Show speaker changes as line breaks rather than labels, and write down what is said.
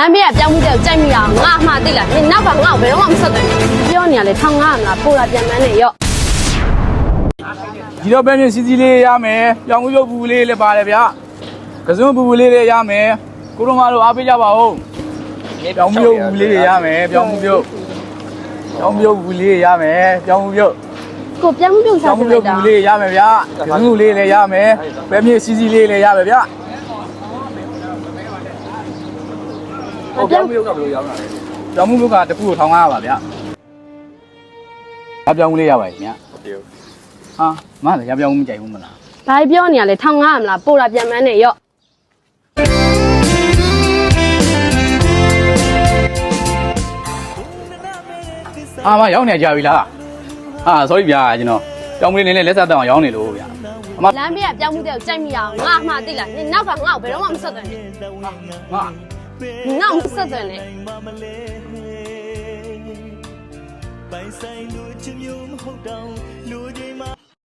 俺别表木叫真米啊，俺妈对了，你那把俺为什么不说的？表年嘞，唱俺啦，不了变门嘞要。
ဒီတော့ပဲနေစီစီလေးရမယ်။ကြောင်ရုပ်ပူလေးလည်းပါတယ်ဗျာ။ကစုံပူလေးလည်းရမယ်။ကိုတို့မတို့အားပေးကြပါဦး။ကြောင်ရုပ်ပူလေးတွေရမယ်။ကြောင်ရုပ်ကြောင်ရုပ်ပူလေးရမယ်။ကြောင်ရုပ်
ကို表木叫
ကြော
啥
င်
子
ရု
来
ပ်ပူ
着？
လေးရမယ်ဗျာ။ကစုံလေးလည်းရမယ်။ပဲမြေစီစီလေးလည်းရမယ်ဗျာ။ကြောင်ရုပ်ကဘယ်လိုရောက်လာလဲ။ကြောင်ရုပ်ကတစ်ခု1500ပါဗျာ။အပြောင်းလေးရပါရဲ့ဗျာ။ဟုတ်တယ်။ဟာမလည်းရပြောင်းမကြိုက်ဘူးမလား
白表年嘞，唱俺啦，不了变门嘞要。
အာမရောက်နေကြပြီလားအာ sorry ဗျာကျွန်တော်ကြောင်မလေးနေလက်ဆက်တောင်ရောက်နေလို့ဗျာအမ
俺别表木叫真米啊，俺妈对了，你那把俺为什么不说的？
ငါ
你那不说的嘞？
ပိုင်ဆိုင်လူချင်းမျိုးမဟုတ်တော့လူတွေမှာ